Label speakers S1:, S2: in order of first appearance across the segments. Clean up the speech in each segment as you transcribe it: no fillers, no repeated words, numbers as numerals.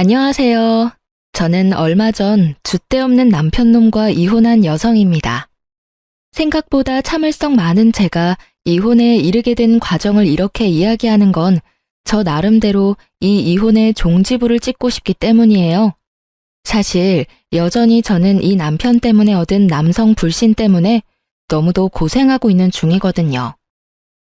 S1: 안녕하세요. 저는 얼마 전 줏대 없는 남편놈과 이혼한 여성입니다. 생각보다 참을성 많은 제가 이혼에 이르게 된 과정을 이렇게 이야기하는 건 저 나름대로 이 이혼의 종지부를 찍고 싶기 때문이에요. 사실 여전히 저는 이 남편 때문에 얻은 남성 불신 때문에 너무도 고생하고 있는 중이거든요.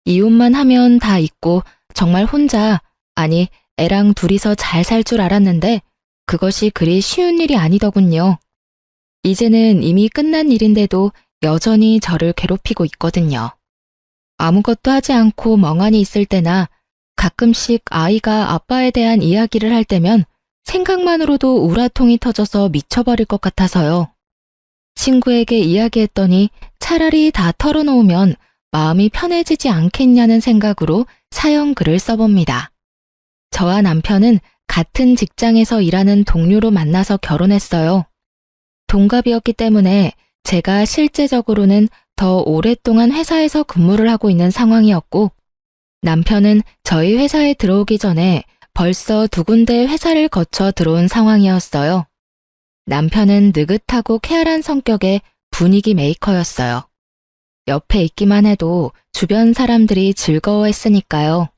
S1: 이혼만 하면 다 잊고 정말 혼자, 아니 애랑 둘이서 잘 살 줄 알았는데 그것이 그리 쉬운 일이 아니더군요. 이제는 이미 끝난 일인데도 여전히 저를 괴롭히고 있거든요. 아무것도 하지 않고 멍하니 있을 때나 가끔씩 아이가 아빠에 대한 이야기를 할 때면 생각만으로도 우라통이 터져서 미쳐버릴 것 같아서요. 친구에게 이야기했더니 차라리 다 털어놓으면 마음이 편해지지 않겠냐는 생각으로 사연 글을 써봅니다. 저와 남편은 같은 직장에서 일하는 동료로 만나서 결혼했어요. 동갑이었기 때문에 제가 실제적으로는 더 오랫동안 회사에서 근무를 하고 있는 상황이었고, 남편은 저희 회사에 들어오기 전에 벌써 두 군데 회사를 거쳐 들어온 상황이었어요. 남편은 느긋하고 쾌활한 성격의 분위기 메이커였어요. 옆에 있기만 해도 주변 사람들이 즐거워했으니까요.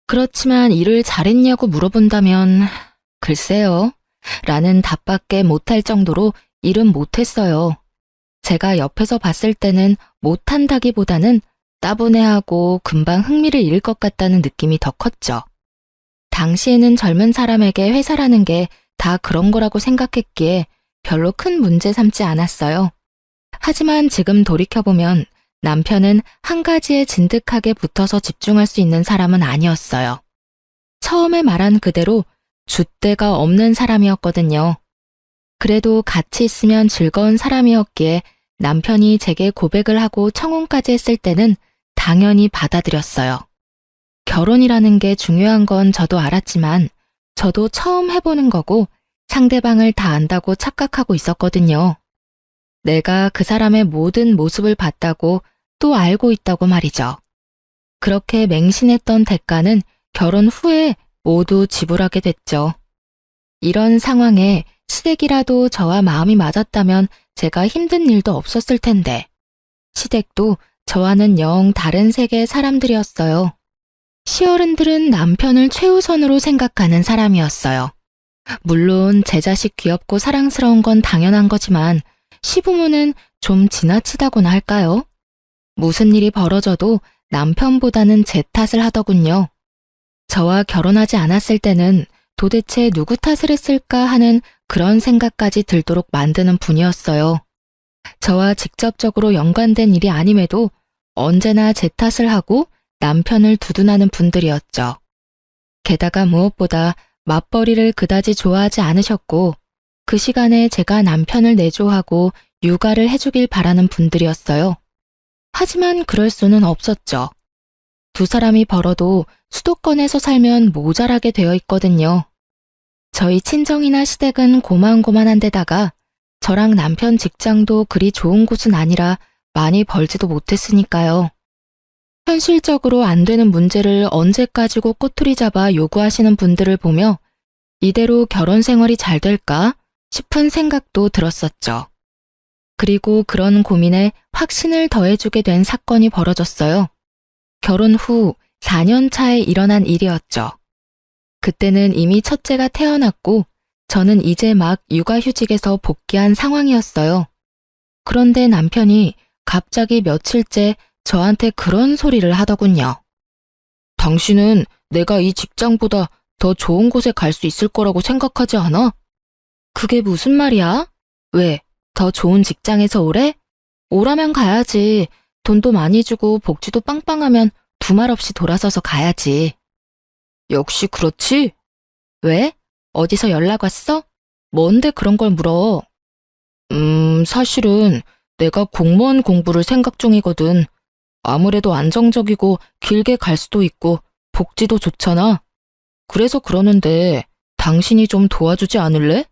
S1: 그렇지만 일을 잘했냐고 물어본다면 글쎄요 라는 답밖에 못할 정도로 일은 못했어요. 제가 옆에서 봤을 때는 못한다기보다는 따분해하고 금방 흥미를 잃을 것 같다는 느낌이 더 컸죠. 당시에는 젊은 사람에게 회사라는 게 다 그런 거라고 생각했기에 별로 큰 문제 삼지 않았어요. 하지만 지금 돌이켜보면 남편은 한 가지에 진득하게 붙어서 집중할 수 있는 사람은 아니었어요. 처음에 말한 그대로 줏대가 없는 사람이었거든요. 그래도 같이 있으면 즐거운 사람이었기에 남편이 제게 고백을 하고 청혼까지 했을 때는 당연히 받아들였어요. 결혼이라는 게 중요한 건 저도 알았지만 저도 처음 해보는 거고 상대방을 다 안다고 착각하고 있었거든요. 내가 그 사람의 모든 모습을 봤다고 또 알고 있다고 말이죠. 그렇게 맹신했던 대가는 결혼 후에 모두 지불하게 됐죠. 이런 상황에 시댁이라도 저와 마음이 맞았다면 제가 힘든 일도 없었을 텐데 시댁도 저와는 영 다른 세계의 사람들이었어요. 시어른들은 남편을 최우선으로 생각하는 사람이었어요. 물론 제 자식 귀엽고 사랑스러운 건 당연한 거지만 시부모는 좀 지나치다고나 할까요? 무슨 일이 벌어져도 남편보다는 제 탓을 하더군요. 저와 결혼하지 않았을 때는 도대체 누구 탓을 했을까 하는 그런 생각까지 들도록 만드는 분이었어요. 저와 직접적으로 연관된 일이 아님에도 언제나 제 탓을 하고 남편을 두둔하는 분들이었죠. 게다가 무엇보다 맞벌이를 그다지 좋아하지 않으셨고 그 시간에 제가 남편을 내조하고 육아를 해주길 바라는 분들이었어요. 하지만 그럴 수는 없었죠. 두 사람이 벌어도 수도권에서 살면 모자라게 되어 있거든요. 저희 친정이나 시댁은 고만고만한 데다가 저랑 남편 직장도 그리 좋은 곳은 아니라 많이 벌지도 못했으니까요. 현실적으로 안 되는 문제를 언제까지고 꼬투리 잡아 요구하시는 분들을 보며 이대로 결혼 생활이 잘 될까 싶은 생각도 들었었죠. 그리고 그런 고민에 확신을 더해주게 된 사건이 벌어졌어요. 결혼 후 4년 차에 일어난 일이었죠. 그때는 이미 첫째가 태어났고 저는 이제 막 육아휴직에서 복귀한 상황이었어요. 그런데 남편이 갑자기 며칠째 저한테 그런 소리를 하더군요. 당신은 내가 이 직장보다 더 좋은 곳에 갈 수 있을 거라고 생각하지 않아? 그게 무슨 말이야? 왜? 더 좋은 직장에서 오래? 오라면 가야지. 돈도 많이 주고 복지도 빵빵하면 두말 없이 돌아서서 가야지. 역시 그렇지? 왜? 어디서 연락 왔어? 뭔데 그런 걸 물어? 사실은 내가 공무원 공부를 생각 중이거든. 아무래도 안정적이고 길게 갈 수도 있고 복지도 좋잖아. 그래서 그러는데 당신이 좀 도와주지 않을래?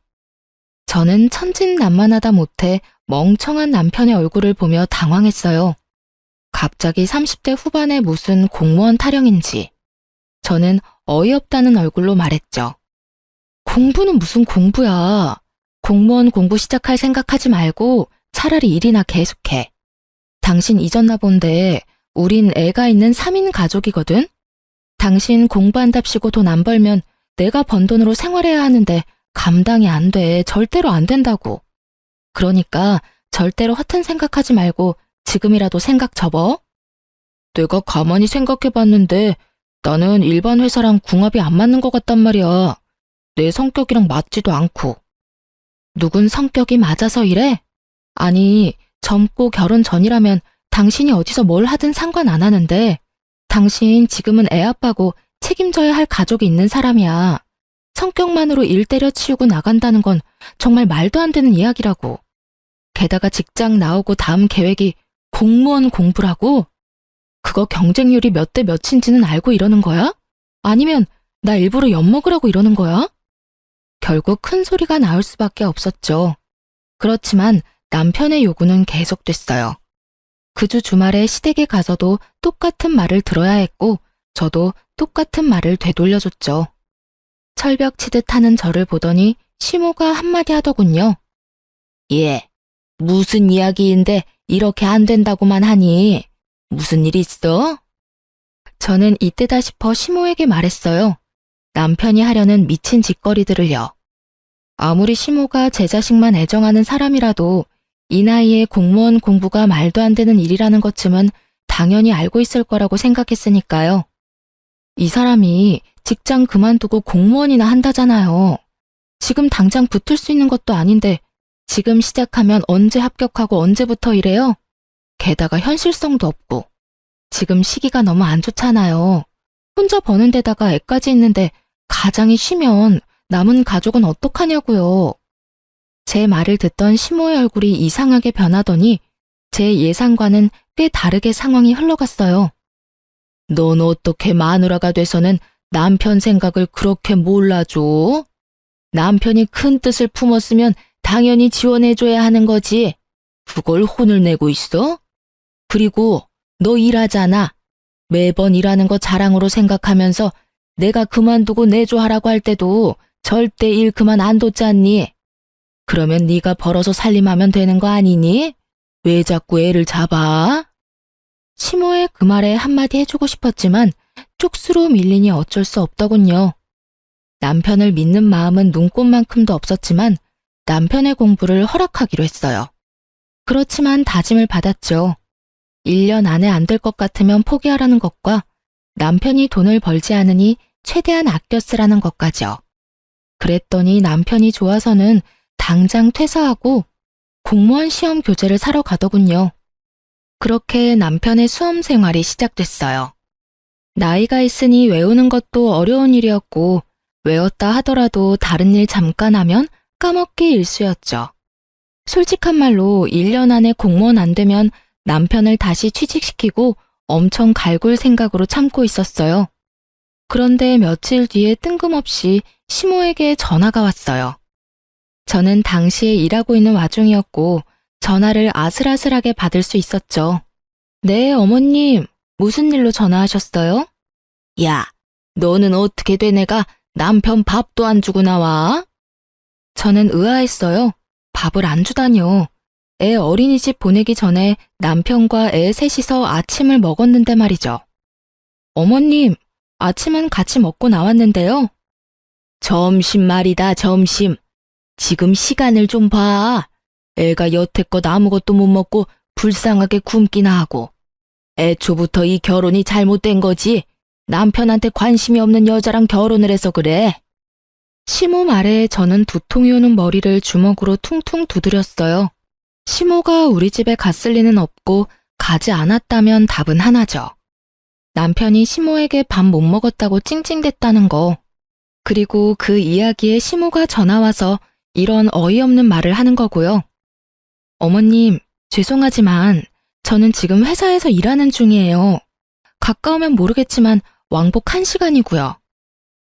S1: 저는 천진난만하다 못해 멍청한 남편의 얼굴을 보며 당황했어요. 갑자기 30대 후반에 무슨 공무원 타령인지. 저는 어이없다는 얼굴로 말했죠. 공부는 무슨 공부야. 공무원 공부 시작할 생각하지 말고 차라리 일이나 계속해. 당신 잊었나 본데 우린 애가 있는 3인 가족이거든? 당신 공부한답시고 돈 안 벌면 내가 번 돈으로 생활해야 하는데 감당이 안 돼. 절대로 안 된다고. 그러니까 절대로 허튼 생각하지 말고 지금이라도 생각 접어. 내가 가만히 생각해봤는데 나는 일반 회사랑 궁합이 안 맞는 것 같단 말이야. 내 성격이랑 맞지도 않고. 누군 성격이 맞아서 이래? 아니, 젊고 결혼 전이라면 당신이 어디서 뭘 하든 상관 안 하는데 당신 지금은 애 아빠고 책임져야 할 가족이 있는 사람이야. 성격만으로 일 때려치우고 나간다는 건 정말 말도 안 되는 이야기라고. 게다가 직장 나오고 다음 계획이 공무원 공부라고? 그거 경쟁률이 몇 대 몇인지는 알고 이러는 거야? 아니면 나 일부러 엿먹으라고 이러는 거야? 결국 큰 소리가 나올 수밖에 없었죠. 그렇지만 남편의 요구는 계속됐어요. 그 주 주말에 시댁에 가서도 똑같은 말을 들어야 했고 저도 똑같은 말을 되돌려줬죠. 철벽 치듯 하는 저를 보더니 시모가 한마디 하더군요. 예, 무슨 이야기인데 이렇게 안 된다고만 하니? 무슨 일 있어? 저는 이때다 싶어 시모에게 말했어요. 남편이 하려는 미친 짓거리들을요. 아무리 시모가 제 자식만 애정하는 사람이라도 이 나이에 공무원 공부가 말도 안 되는 일이라는 것쯤은 당연히 알고 있을 거라고 생각했으니까요. 이 사람이 직장 그만두고 공무원이나 한다잖아요. 지금 당장 붙을 수 있는 것도 아닌데 지금 시작하면 언제 합격하고 언제부터 이래요? 게다가 현실성도 없고 지금 시기가 너무 안 좋잖아요. 혼자 버는 데다가 애까지 있는데 가장이 쉬면 남은 가족은 어떡하냐고요. 제 말을 듣던 시모의 얼굴이 이상하게 변하더니 제 예상과는 꽤 다르게 상황이 흘러갔어요. 넌 어떻게 마누라가 돼서는 남편 생각을 그렇게 몰라줘? 남편이 큰 뜻을 품었으면 당연히 지원해줘야 하는 거지. 그걸 혼을 내고 있어? 그리고 너 일하잖아. 매번 일하는 거 자랑으로 생각하면서 내가 그만두고 내조하라고 할 때도 절대 일 그만 안 뒀잖니. 그러면 네가 벌어서 살림하면 되는 거 아니니? 왜 자꾸 애를 잡아? 시모의 그 말에 한마디 해주고 싶었지만 쪽수로 밀리니 어쩔 수 없더군요. 남편을 믿는 마음은 눈꽃만큼도 없었지만 남편의 공부를 허락하기로 했어요. 그렇지만 다짐을 받았죠. 1년 안에 안 될 것 같으면 포기하라는 것과 남편이 돈을 벌지 않으니 최대한 아껴 쓰라는 것까지요. 그랬더니 남편이 좋아서는 당장 퇴사하고 공무원 시험 교재를 사러 가더군요. 그렇게 남편의 수험 생활이 시작됐어요. 나이가 있으니 외우는 것도 어려운 일이었고 외웠다 하더라도 다른 일 잠깐 하면 까먹기 일쑤였죠. 솔직한 말로 1년 안에 공무원 안 되면 남편을 다시 취직시키고 엄청 갈굴 생각으로 참고 있었어요. 그런데 며칠 뒤에 뜬금없이 시모에게 전화가 왔어요. 저는 당시에 일하고 있는 와중이었고 전화를 아슬아슬하게 받을 수 있었죠. 네, 어머님. 무슨 일로 전화하셨어요? 야, 너는 어떻게 된 애가 남편 밥도 안 주고 나와? 저는 의아했어요. 밥을 안 주다뇨. 애 어린이집 보내기 전에 남편과 애 셋이서 아침을 먹었는데 말이죠. 어머님, 아침은 같이 먹고 나왔는데요. 점심 말이다, 점심. 지금 시간을 좀 봐. 애가 여태껏 아무것도 못 먹고 불쌍하게 굶기나 하고. 애초부터 이 결혼이 잘못된 거지. 남편한테 관심이 없는 여자랑 결혼을 해서 그래. 시모 말에 저는 두통이 오는 머리를 주먹으로 퉁퉁 두드렸어요. 시모가 우리 집에 갔을 리는 없고 가지 않았다면 답은 하나죠. 남편이 시모에게 밥 못 먹었다고 찡찡댔다는 거. 그리고 그 이야기에 시모가 전화와서 이런 어이없는 말을 하는 거고요. 어머님, 죄송하지만 저는 지금 회사에서 일하는 중이에요. 가까우면 모르겠지만 왕복 1시간이고요.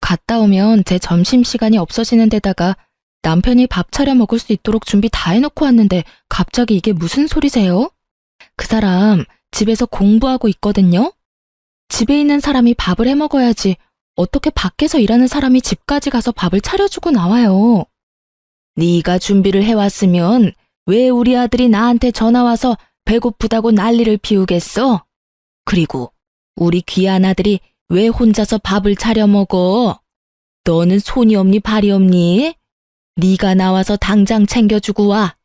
S1: 갔다 오면 제 점심시간이 없어지는 데다가 남편이 밥 차려 먹을 수 있도록 준비 다 해놓고 왔는데 갑자기 이게 무슨 소리세요? 그 사람 집에서 공부하고 있거든요? 집에 있는 사람이 밥을 해 먹어야지 어떻게 밖에서 일하는 사람이 집까지 가서 밥을 차려주고 나와요? 네가 준비를 해왔으면 왜 우리 아들이 나한테 전화와서 배고프다고 난리를 피우겠어? 그리고 우리 귀한 아들이 왜 혼자서 밥을 차려 먹어? 너는 손이 없니 발이 없니? 네가 나와서 당장 챙겨주고 와.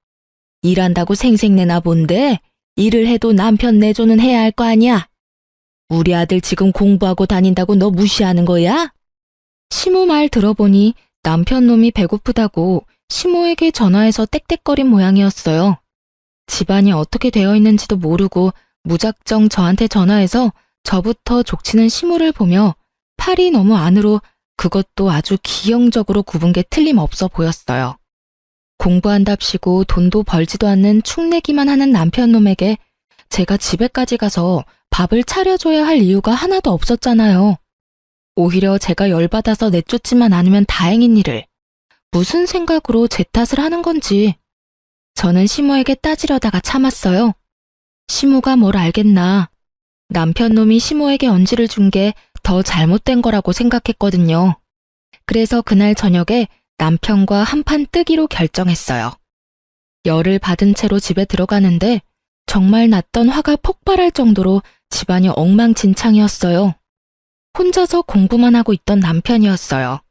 S1: 일한다고 생색내나 본데 일을 해도 남편 내조는 해야 할 거 아니야. 우리 아들 지금 공부하고 다닌다고 너 무시하는 거야? 시모 말 들어보니 남편 놈이 배고프다고 시모에게 전화해서 떽떽거린 모양이었어요. 집안이 어떻게 되어 있는지도 모르고 무작정 저한테 전화해서 저부터 족치는 시모를 보며 팔이 너무 안으로 그것도 아주 기형적으로 굽은 게 틀림없어 보였어요. 공부한답시고 돈도 벌지도 않는 축내기만 하는 남편 놈에게 제가 집에까지 가서 밥을 차려줘야 할 이유가 하나도 없었잖아요. 오히려 제가 열받아서 내쫓지만 않으면 다행인 일을 무슨 생각으로 제 탓을 하는 건지 저는 시모에게 따지려다가 참았어요. 시모가 뭘 알겠나. 남편 놈이 시모에게 언지를 준 게 더 잘못된 거라고 생각했거든요. 그래서 그날 저녁에 남편과 한판 뜨기로 결정했어요. 열을 받은 채로 집에 들어가는데 정말 났던 화가 폭발할 정도로 집안이 엉망진창이었어요. 혼자서 공부만 하고 있던 남편이었어요.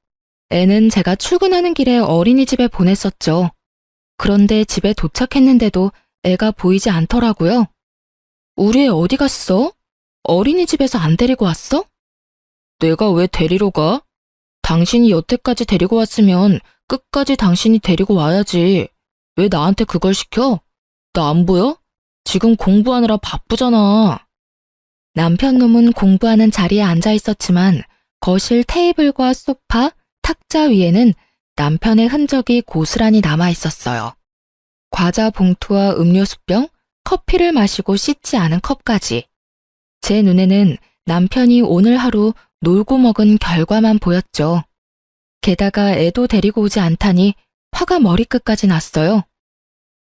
S1: 애는 제가 출근하는 길에 어린이집에 보냈었죠. 그런데 집에 도착했는데도 애가 보이지 않더라고요. 우리 애 어디 갔어? 어린이집에서 안 데리고 왔어? 내가 왜 데리러 가? 당신이 여태까지 데리고 왔으면 끝까지 당신이 데리고 와야지. 왜 나한테 그걸 시켜? 나 안 보여? 지금 공부하느라 바쁘잖아. 남편 놈은 공부하는 자리에 앉아 있었지만 거실 테이블과 소파, 탁자 위에는 남편의 흔적이 고스란히 남아 있었어요. 과자 봉투와 음료수병, 커피를 마시고 씻지 않은 컵까지. 제 눈에는 남편이 오늘 하루 놀고 먹은 결과만 보였죠. 게다가 애도 데리고 오지 않다니 화가 머리끝까지 났어요.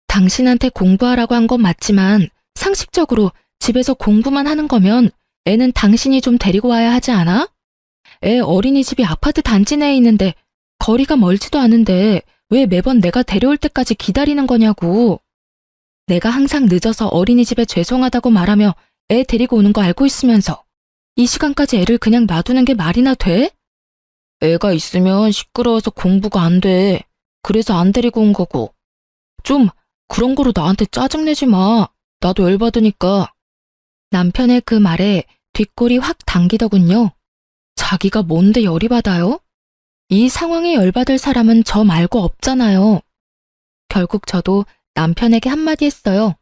S1: 당신한테 공부하라고 한 건 맞지만 상식적으로 집에서 공부만 하는 거면 애는 당신이 좀 데리고 와야 하지 않아? 애 어린이집이 아파트 단지 내에 있는데 거리가 멀지도 않은데 왜 매번 내가 데려올 때까지 기다리는 거냐고. 내가 항상 늦어서 어린이집에 죄송하다고 말하며 애 데리고 오는 거 알고 있으면서 이 시간까지 애를 그냥 놔두는 게 말이나 돼? 애가 있으면 시끄러워서 공부가 안 돼. 그래서 안 데리고 온 거고. 좀 그런 거로 나한테 짜증내지 마. 나도 열받으니까. 남편의 그 말에 뒷골이 확 당기더군요. 자기가 뭔데 열이 받아요? 이 상황에 열받을 사람은 저 말고 없잖아요. 결국 저도 남편에게 한마디 했어요.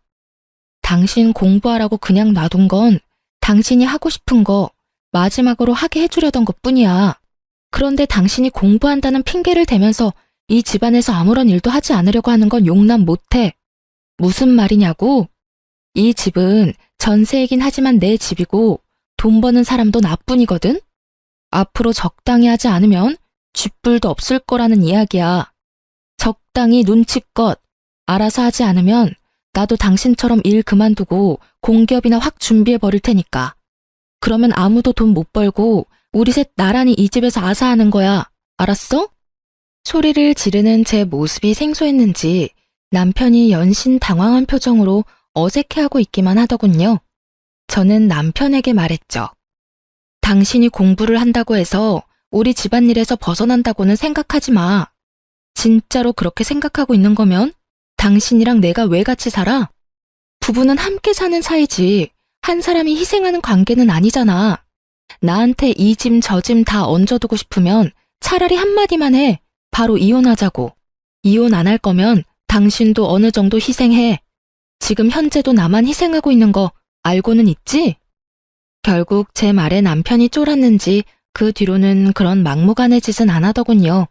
S1: 당신 공부하라고 그냥 놔둔 건 당신이 하고 싶은 거 마지막으로 하게 해주려던 것뿐이야. 그런데 당신이 공부한다는 핑계를 대면서 이 집안에서 아무런 일도 하지 않으려고 하는 건 용납 못해. 무슨 말이냐고? 이 집은 전세이긴 하지만 내 집이고 돈 버는 사람도 나뿐이거든? 앞으로 적당히 하지 않으면 쥐뿔도 없을 거라는 이야기야. 적당히 눈치껏 알아서 하지 않으면 나도 당신처럼 일 그만두고 공기업이나 확 준비해 버릴 테니까. 그러면 아무도 돈 못 벌고 우리 셋 나란히 이 집에서 아사하는 거야. 알았어? 소리를 지르는 제 모습이 생소했는지 남편이 연신 당황한 표정으로 어색해하고 있기만 하더군요. 저는 남편에게 말했죠. 당신이 공부를 한다고 해서 우리 집안일에서 벗어난다고는 생각하지 마. 진짜로 그렇게 생각하고 있는 거면 당신이랑 내가 왜 같이 살아? 부부는 함께 사는 사이지 한 사람이 희생하는 관계는 아니잖아. 나한테 이 짐 저 짐 다 얹어두고 싶으면 차라리 한마디만 해. 바로 이혼하자고. 이혼 안 할 거면 당신도 어느 정도 희생해. 지금 현재도 나만 희생하고 있는 거 알고는 있지? 결국 제 말에 남편이 쫄았는지 그 뒤로는 그런 막무가내 짓은 안 하더군요.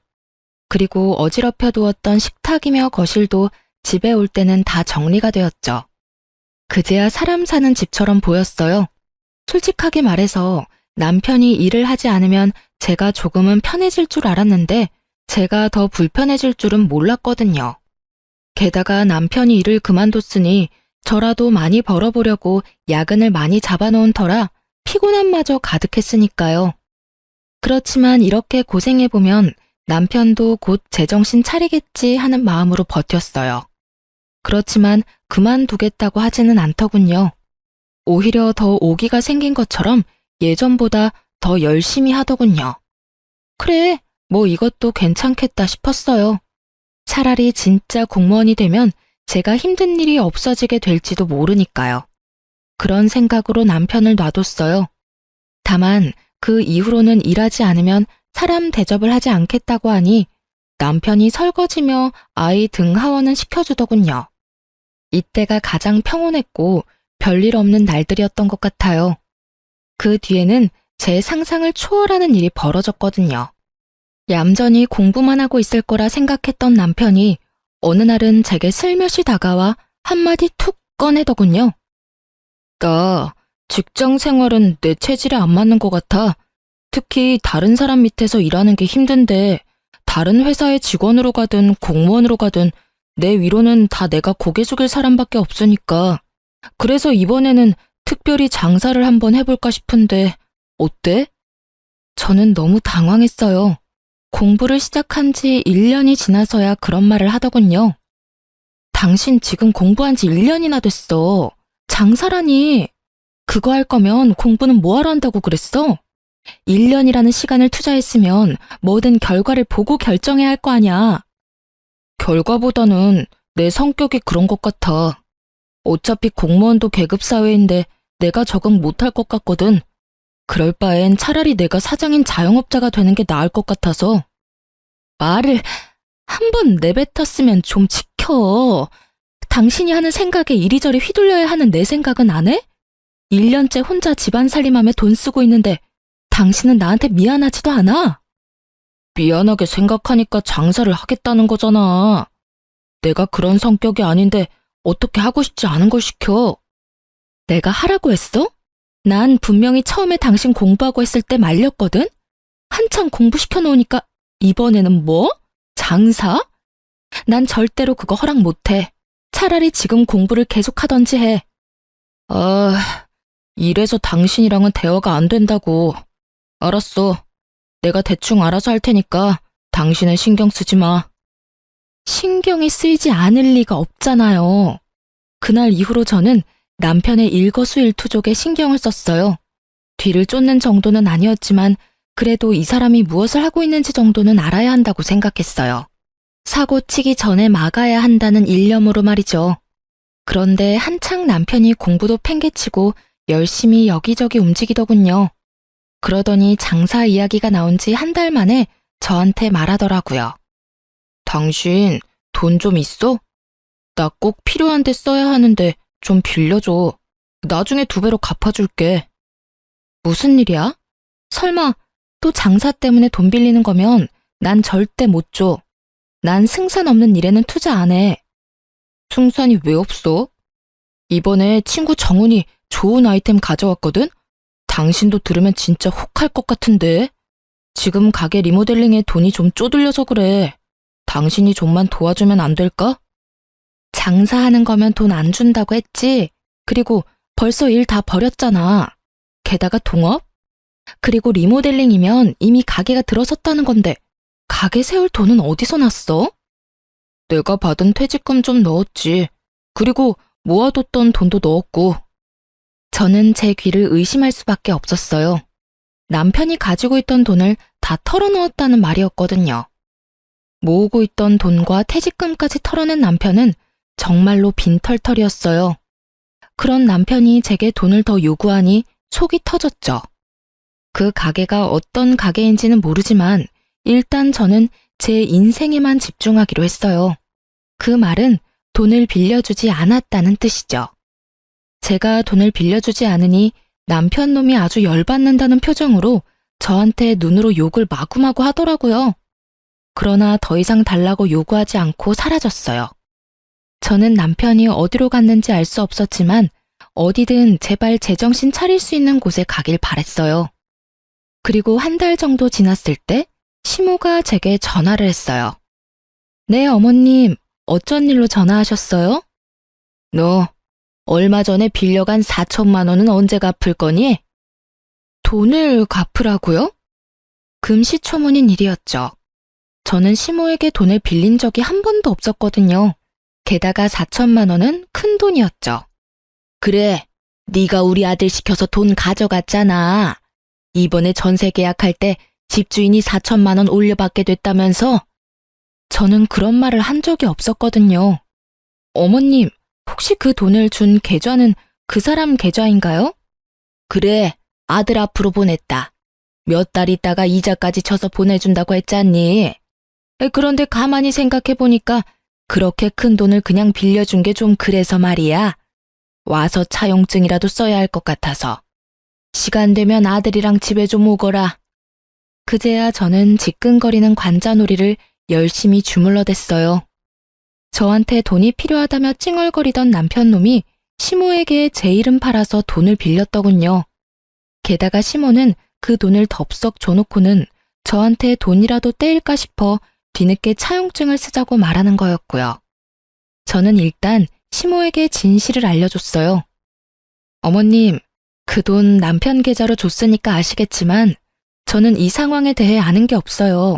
S1: 그리고 어지럽혀 두었던 식탁이며 거실도 집에 올 때는 다 정리가 되었죠. 그제야 사람 사는 집처럼 보였어요. 솔직하게 말해서 남편이 일을 하지 않으면 제가 조금은 편해질 줄 알았는데 제가 더 불편해질 줄은 몰랐거든요. 게다가 남편이 일을 그만뒀으니 저라도 많이 벌어보려고 야근을 많이 잡아놓은 터라 피곤함마저 가득했으니까요. 그렇지만 이렇게 고생해보면 남편도 곧 제정신 차리겠지 하는 마음으로 버텼어요. 그렇지만 그만두겠다고 하지는 않더군요. 오히려 더 오기가 생긴 것처럼 예전보다 더 열심히 하더군요. 그래, 뭐 이것도 괜찮겠다 싶었어요. 차라리 진짜 공무원이 되면 제가 힘든 일이 없어지게 될지도 모르니까요. 그런 생각으로 남편을 놔뒀어요. 다만 그 이후로는 일하지 않으면 사람 대접을 하지 않겠다고 하니 남편이 설거지며 아이 등 하원은 시켜주더군요. 이때가 가장 평온했고 별일 없는 날들이었던 것 같아요. 그 뒤에는 제 상상을 초월하는 일이 벌어졌거든요. 얌전히 공부만 하고 있을 거라 생각했던 남편이 어느 날은 제게 슬며시 다가와 한마디 툭 꺼내더군요. 나 직장 생활은 내 체질에 안 맞는 것 같아. 특히 다른 사람 밑에서 일하는 게 힘든데 다른 회사의 직원으로 가든 공무원으로 가든 내 위로는 다 내가 고개 숙일 사람밖에 없으니까. 그래서 이번에는 특별히 장사를 한번 해볼까 싶은데 어때? 저는 너무 당황했어요. 공부를 시작한 지 1년이 지나서야 그런 말을 하더군요. 당신 지금 공부한 지 1년이나 됐어. 장사라니. 그거 할 거면 공부는 뭐하러 한다고 그랬어? 1년이라는 시간을 투자했으면 뭐든 결과를 보고 결정해야 할 거 아냐. 결과보다는 내 성격이 그런 것 같아. 어차피 공무원도 계급사회인데 내가 적응 못할 것 같거든. 그럴 바엔 차라리 내가 사장인 자영업자가 되는 게 나을 것 같아서. 말을 한 번 내뱉었으면 좀 지켜. 당신이 하는 생각에 이리저리 휘둘려야 하는 내 생각은 안 해? 1년째 혼자 집안 살림하며 돈 쓰고 있는데 당신은 나한테 미안하지도 않아? 미안하게 생각하니까 장사를 하겠다는 거잖아. 내가 그런 성격이 아닌데 어떻게 하고 싶지 않은 걸 시켜. 내가 하라고 했어? 난 분명히 처음에 당신 공부하고 했을 때 말렸거든? 한창 공부시켜 놓으니까 이번에는 뭐? 장사? 난 절대로 그거 허락 못해. 차라리 지금 공부를 계속하던지 해. 이래서 당신이랑은 대화가 안 된다고. 알았어. 내가 대충 알아서 할 테니까 당신은 신경 쓰지 마. 신경이 쓰이지 않을 리가 없잖아요. 그날 이후로 저는 남편의 일거수일투족에 신경을 썼어요. 뒤를 쫓는 정도는 아니었지만 그래도 이 사람이 무엇을 하고 있는지 정도는 알아야 한다고 생각했어요. 사고 치기 전에 막아야 한다는 일념으로 말이죠. 그런데 한창 남편이 공부도 팽개치고 열심히 여기저기 움직이더군요. 그러더니 장사 이야기가 나온 지 한 달 만에 저한테 말하더라고요. 당신 돈 좀 있어? 나 꼭 필요한데 써야 하는데 좀 빌려줘. 나중에 2배로 갚아줄게. 무슨 일이야? 설마 또 장사 때문에 돈 빌리는 거면 난 절대 못 줘. 난 승산 없는 일에는 투자 안 해. 승산이 왜 없어? 이번에 친구 정훈이 좋은 아이템 가져왔거든? 당신도 들으면 진짜 혹할 것 같은데. 지금 가게 리모델링에 돈이 좀 쪼들려서 그래. 당신이 좀만 도와주면 안 될까? 장사하는 거면 돈 안 준다고 했지. 그리고 벌써 일 다 버렸잖아. 게다가 동업? 그리고 리모델링이면 이미 가게가 들어섰다는 건데 가게 세울 돈은 어디서 났어? 내가 받은 퇴직금 좀 넣었지. 그리고 모아뒀던 돈도 넣었고. 저는 제 귀를 의심할 수밖에 없었어요. 남편이 가지고 있던 돈을 다 털어넣었다는 말이었거든요. 모으고 있던 돈과 퇴직금까지 털어낸 남편은 정말로 빈털털이었어요. 그런 남편이 제게 돈을 더 요구하니 속이 터졌죠. 그 가게가 어떤 가게인지는 모르지만 일단 저는 제 인생에만 집중하기로 했어요. 그 말은 돈을 빌려주지 않았다는 뜻이죠. 제가 돈을 빌려주지 않으니 남편 놈이 아주 열받는다는 표정으로 저한테 눈으로 욕을 마구마구 하더라고요. 그러나 더 이상 달라고 요구하지 않고 사라졌어요. 저는 남편이 어디로 갔는지 알 수 없었지만 어디든 제발 제정신 차릴 수 있는 곳에 가길 바랬어요. 그리고 한 달 정도 지났을 때 시모가 제게 전화를 했어요. 네, 어머님, 어쩐 일로 전화하셨어요? 너 얼마 전에 빌려간 4천만 원은 언제 갚을 거니? 돈을 갚으라고요? 금시초문인 일이었죠. 저는 시모에게 돈을 빌린 적이 한 번도 없었거든요. 게다가 4천만 원은 큰 돈이었죠. 그래, 네가 우리 아들 시켜서 돈 가져갔잖아. 이번에 전세 계약할 때 집주인이 4천만 원 올려받게 됐다면서? 저는 그런 말을 한 적이 없었거든요. 어머님, 혹시 그 돈을 준 계좌는 그 사람 계좌인가요? 그래, 아들 앞으로 보냈다. 몇 달 있다가 이자까지 쳐서 보내준다고 했잖니. 그런데 가만히 생각해보니까 그렇게 큰 돈을 그냥 빌려준 게 좀 그래서 말이야. 와서 차용증이라도 써야 할 것 같아서. 시간 되면 아들이랑 집에 좀 오거라. 그제야 저는 지끈거리는 관자놀이를 열심히 주물러댔어요. 저한테 돈이 필요하다며 찡얼거리던 남편놈이 시모에게 제 이름 팔아서 돈을 빌렸더군요. 게다가 시모는 그 돈을 덥석 줘놓고는 저한테 돈이라도 떼일까 싶어 뒤늦게 차용증을 쓰자고 말하는 거였고요. 저는 일단 시모에게 진실을 알려줬어요. 어머님, 그 돈 남편 계좌로 줬으니까 아시겠지만 저는 이 상황에 대해 아는 게 없어요.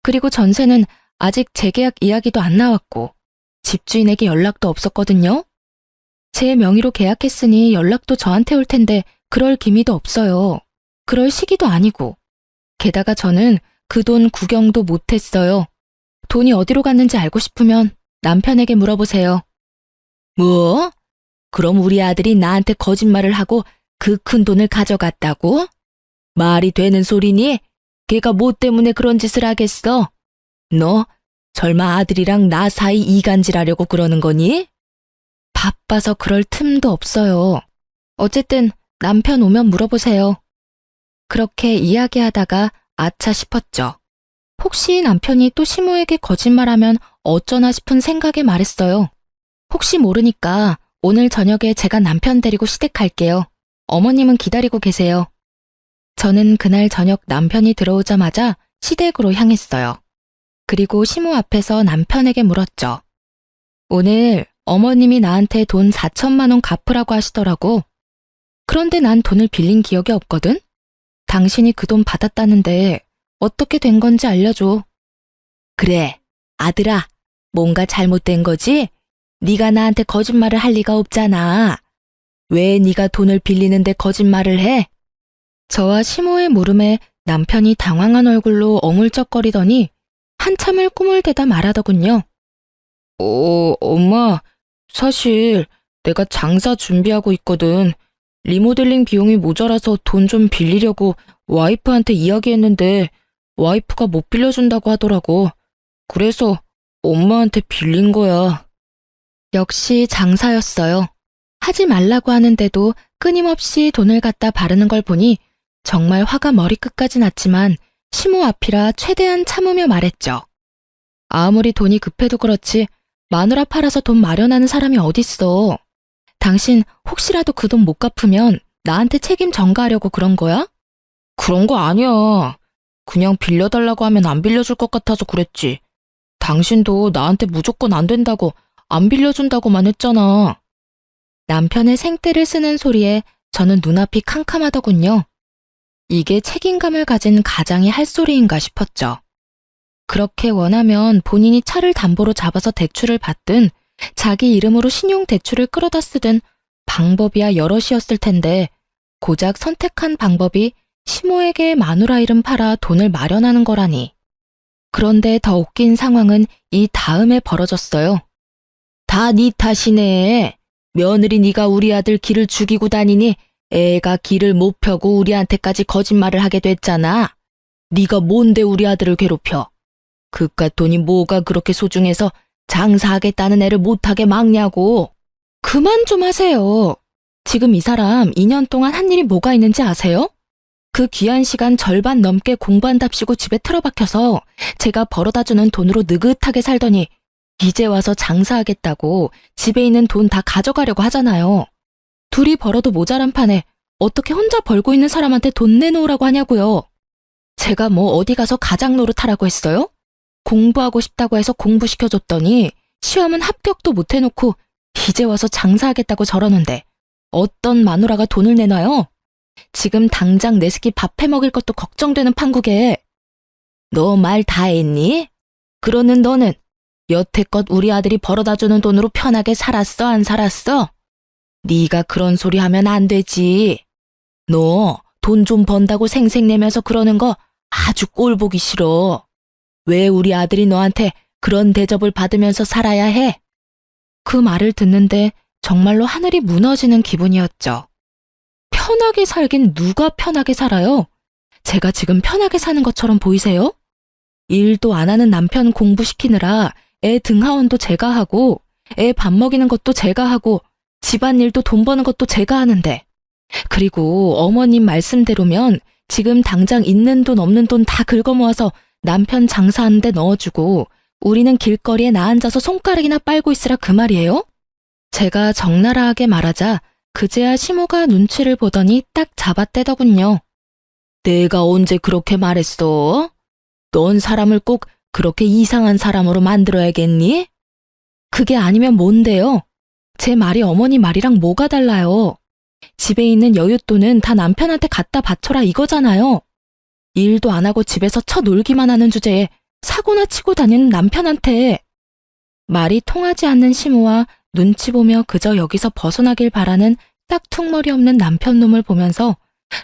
S1: 그리고 전세는 아직 재계약 이야기도 안 나왔고 집주인에게 연락도 없었거든요. 제 명의로 계약했으니 연락도 저한테 올 텐데 그럴 기미도 없어요. 그럴 시기도 아니고. 게다가 저는 그 돈 구경도 못했어요. 돈이 어디로 갔는지 알고 싶으면 남편에게 물어보세요. 뭐? 그럼 우리 아들이 나한테 거짓말을 하고 그 큰 돈을 가져갔다고? 말이 되는 소리니? 걔가 뭐 때문에 그런 짓을 하겠어? 너 설마 아들이랑 나 사이 이간질하려고 그러는 거니? 바빠서 그럴 틈도 없어요. 어쨌든 남편 오면 물어보세요. 그렇게 이야기하다가 아차 싶었죠. 혹시 남편이 또 시모에게 거짓말하면 어쩌나 싶은 생각에 말했어요. 혹시 모르니까 오늘 저녁에 제가 남편 데리고 시댁 갈게요. 어머님은 기다리고 계세요. 저는 그날 저녁 남편이 들어오자마자 시댁으로 향했어요. 그리고 시모 앞에서 남편에게 물었죠. 오늘 어머님이 나한테 돈 4천만 원 갚으라고 하시더라고. 그런데 난 돈을 빌린 기억이 없거든? 당신이 그 돈 받았다는데 어떻게 된 건지 알려줘. 그래, 아들아, 뭔가 잘못된 거지? 네가 나한테 거짓말을 할 리가 없잖아. 왜 네가 돈을 빌리는데 거짓말을 해? 저와 시모의 물음에 남편이 당황한 얼굴로 어물쩍거리더니 한참을 꿈을 대다 말하더군요. 엄마, 사실 내가 장사 준비하고 있거든. 리모델링 비용이 모자라서 돈 좀 빌리려고 와이프한테 이야기했는데 와이프가 못 빌려준다고 하더라고. 그래서 엄마한테 빌린 거야. 역시 장사였어요. 하지 말라고 하는데도 끊임없이 돈을 갖다 바르는 걸 보니 정말 화가 머리끝까지 났지만 시모 앞이라 최대한 참으며 말했죠. 아무리 돈이 급해도 그렇지 마누라 팔아서 돈 마련하는 사람이 어딨어. 당신 혹시라도 그 돈 못 갚으면 나한테 책임 전가하려고 그런 거야? 그런 거 아니야. 그냥 빌려달라고 하면 안 빌려줄 것 같아서 그랬지. 당신도 나한테 무조건 안 된다고 안 빌려준다고만 했잖아. 남편의 생떼를 쓰는 소리에 저는 눈앞이 캄캄하더군요. 이게 책임감을 가진 가장이 할 소리인가 싶었죠. 그렇게 원하면 본인이 차를 담보로 잡아서 대출을 받든 자기 이름으로 신용대출을 끌어다 쓰든 방법이야 여럿이었을 텐데 고작 선택한 방법이 시모에게 마누라 이름 팔아 돈을 마련하는 거라니. 그런데 더 웃긴 상황은 이 다음에 벌어졌어요. 다 네 탓이네. 며느리 네가 우리 아들 길을 죽이고 다니니 애가 길을 못 펴고 우리한테까지 거짓말을 하게 됐잖아. 네가 뭔데 우리 아들을 괴롭혀. 그깟 돈이 뭐가 그렇게 소중해서 장사하겠다는 애를 못하게 막냐고. 그만 좀 하세요. 지금 이 사람 2년 동안 한 일이 뭐가 있는지 아세요? 그 귀한 시간 절반 넘게 공부한답시고 집에 틀어박혀서 제가 벌어다주는 돈으로 느긋하게 살더니 이제 와서 장사하겠다고 집에 있는 돈 다 가져가려고 하잖아요. 둘이 벌어도 모자란 판에 어떻게 혼자 벌고 있는 사람한테 돈 내놓으라고 하냐고요. 제가 뭐 어디 가서 가장 노릇하라고 했어요? 공부하고 싶다고 해서 공부시켜줬더니 시험은 합격도 못 해놓고 이제 와서 장사하겠다고 저러는데 어떤 마누라가 돈을 내놔요? 지금 당장 내 새끼 밥 해먹일 것도 걱정되는 판국에 너 말 다 했니? 그러는 너는 여태껏 우리 아들이 벌어다주는 돈으로 편하게 살았어, 안 살았어? 네가 그런 소리 하면 안 되지. 너 돈 좀 번다고 생색내면서 그러는 거 아주 꼴 보기 싫어. 왜 우리 아들이 너한테 그런 대접을 받으면서 살아야 해? 그 말을 듣는데 정말로 하늘이 무너지는 기분이었죠. 편하게 살긴 누가 편하게 살아요? 제가 지금 편하게 사는 것처럼 보이세요? 일도 안 하는 남편 공부시키느라 애 등하원도 제가 하고, 애 밥 먹이는 것도 제가 하고, 집안일도 돈 버는 것도 제가 하는데, 그리고 어머님 말씀대로면 지금 당장 있는 돈 없는 돈 다 긁어모아서 남편 장사하는 데 넣어주고 우리는 길거리에 나앉아서 손가락이나 빨고 있으라 그 말이에요? 제가 적나라하게 말하자 그제야 시모가 눈치를 보더니 딱 잡아떼더군요. 내가 언제 그렇게 말했어? 넌 사람을 꼭 그렇게 이상한 사람으로 만들어야겠니? 그게 아니면 뭔데요? 제 말이 어머니 말이랑 뭐가 달라요? 집에 있는 여윳돈은 다 남편한테 갖다 바쳐라 이거잖아요. 일도 안 하고 집에서 쳐놀기만 하는 주제에 사고나 치고 다니는 남편한테. 말이 통하지 않는 시모와 눈치 보며 그저 여기서 벗어나길 바라는 싹퉁머리 없는 남편 놈을 보면서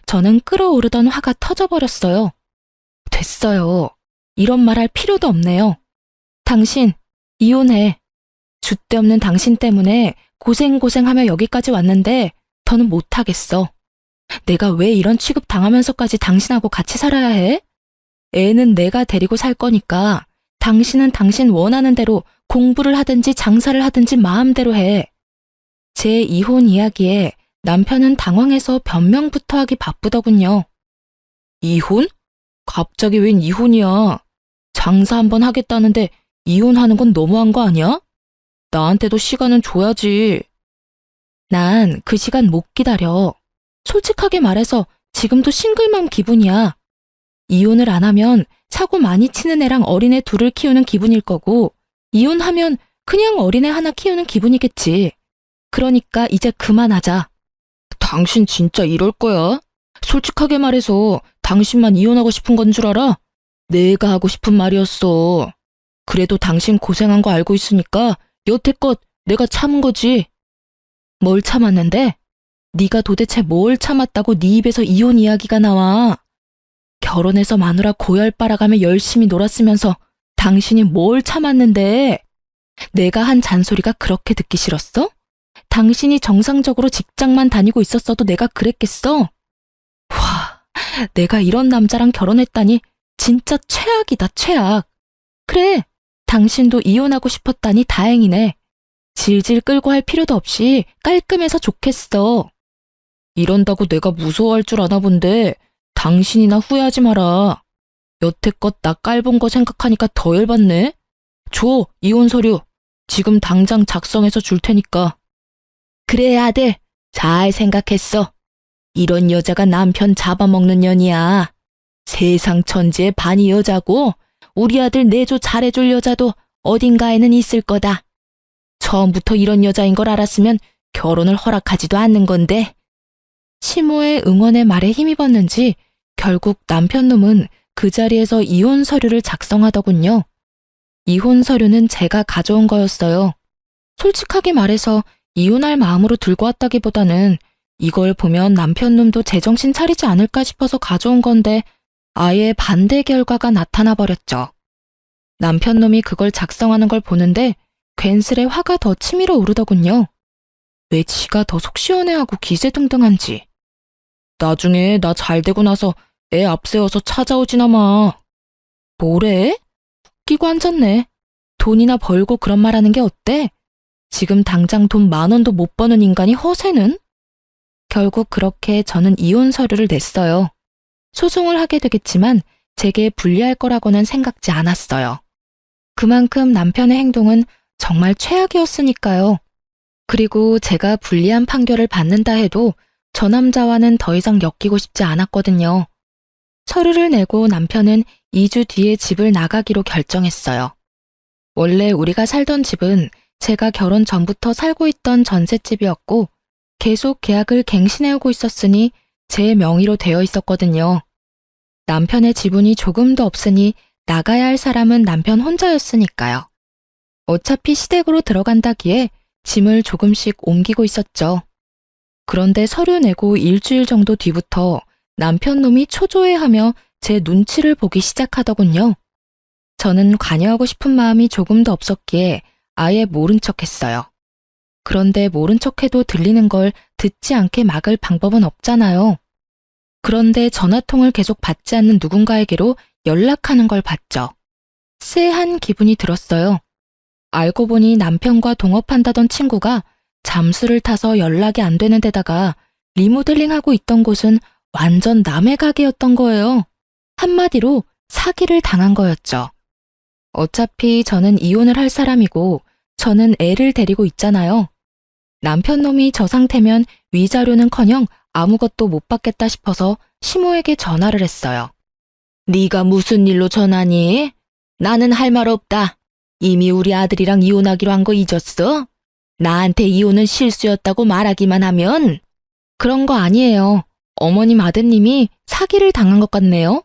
S1: 저는 끓어오르던 화가 터져버렸어요. 됐어요. 이런 말 할 필요도 없네요. 당신, 이혼해. 줏대없는 당신 때문에 고생하며 여기까지 왔는데 더는 못하겠어. 내가 왜 이런 취급 당하면서까지 당신하고 같이 살아야 해? 애는 내가 데리고 살 거니까 당신은 당신 원하는 대로 공부를 하든지 장사를 하든지 마음대로 해. 제 이혼 이야기에 남편은 당황해서 변명부터 하기 바쁘더군요. 이혼? 갑자기 웬 이혼이야? 장사 한번 하겠다는데 이혼하는 건 너무한 거 아니야? 나한테도 시간은 줘야지. 난 그 시간 못 기다려. 솔직하게 말해서 지금도 싱글맘 기분이야. 이혼을 안 하면 사고 많이 치는 애랑 어린애 둘을 키우는 기분일 거고, 이혼하면 그냥 어린애 하나 키우는 기분이겠지. 그러니까 이제 그만하자. 당신 진짜 이럴 거야? 솔직하게 말해서 당신만 이혼하고 싶은 건 줄 알아? 내가 하고 싶은 말이었어. 그래도 당신 고생한 거 알고 있으니까 여태껏 내가 참은 거지. 뭘 참았는데? 네가 도대체 뭘 참았다고 네 입에서 이혼 이야기가 나와? 결혼해서 마누라 고열 빨아가며 열심히 놀았으면서 당신이 뭘 참았는데? 내가 한 잔소리가 그렇게 듣기 싫었어? 당신이 정상적으로 직장만 다니고 있었어도 내가 그랬겠어? 와, 내가 이런 남자랑 결혼했다니 진짜 최악이다, 최악. 그래, 당신도 이혼하고 싶었다니 다행이네. 질질 끌고 할 필요도 없이 깔끔해서 좋겠어. 이런다고 내가 무서워할 줄 아나 본데 당신이나 후회하지 마라. 여태껏 나 깔본 거 생각하니까 더 열받네. 줘, 이혼 서류. 지금 당장 작성해서 줄 테니까. 그래, 아들. 잘 생각했어. 이런 여자가 남편 잡아먹는 년이야. 세상 천지에 반이 여자고 우리 아들 내조 잘해줄 여자도 어딘가에는 있을 거다. 처음부터 이런 여자인 걸 알았으면 결혼을 허락하지도 않는 건데. 시모의 응원의 말에 힘입었는지 결국 남편놈은 그 자리에서 이혼 서류를 작성하더군요. 이혼 서류는 제가 가져온 거였어요. 솔직하게 말해서 이혼할 마음으로 들고 왔다기보다는 이걸 보면 남편놈도 제정신 차리지 않을까 싶어서 가져온 건데 아예 반대 결과가 나타나 버렸죠. 남편놈이 그걸 작성하는 걸 보는데 괜스레 화가 더 치밀어 오르더군요. 왜 지가 더 속 시원해하고 기세등등한지. 나중에 나 잘되고 나서 애 앞세워서 찾아오지나 마. 뭐래? 웃기고 앉았네. 돈이나 벌고 그런 말 하는 게 어때? 지금 당장 돈 10,000원도 못 버는 인간이 허세는? 결국 그렇게 저는 이혼 서류를 냈어요. 소송을 하게 되겠지만 제게 불리할 거라고는 생각지 않았어요. 그만큼 남편의 행동은 정말 최악이었으니까요. 그리고 제가 불리한 판결을 받는다 해도 저 남자와는 더 이상 엮이고 싶지 않았거든요. 서류를 내고 남편은 2주 뒤에 집을 나가기로 결정했어요. 원래 우리가 살던 집은 제가 결혼 전부터 살고 있던 전셋집이었고 계속 계약을 갱신해오고 있었으니 제 명의로 되어 있었거든요. 남편의 지분이 조금도 없으니 나가야 할 사람은 남편 혼자였으니까요. 어차피 시댁으로 들어간다기에 짐을 조금씩 옮기고 있었죠. 그런데 서류 내고 일주일 정도 뒤부터 남편 놈이 초조해하며 제 눈치를 보기 시작하더군요. 저는 관여하고 싶은 마음이 조금도 없었기에 아예 모른 척했어요. 그런데 모른 척해도 들리는 걸 듣지 않게 막을 방법은 없잖아요. 그런데 전화통을 계속 받지 않는 누군가에게로 연락하는 걸 봤죠. 쎄한 기분이 들었어요. 알고 보니 남편과 동업한다던 친구가 잠수를 타서 연락이 안 되는 데다가 리모델링하고 있던 곳은 완전 남의 가게였던 거예요. 한마디로 사기를 당한 거였죠. 어차피 저는 이혼을 할 사람이고 저는 애를 데리고 있잖아요. 남편 놈이 저 상태면 위자료는커녕 아무것도 못 받겠다 싶어서 시모에게 전화를 했어요. 네가 무슨 일로 전화니? 나는 할 말 없다. 이미 우리 아들이랑 이혼하기로 한 거 잊었어? 나한테 이혼은 실수였다고 말하기만 하면? 그런 거 아니에요. 어머님 아드님이 사기를 당한 것 같네요.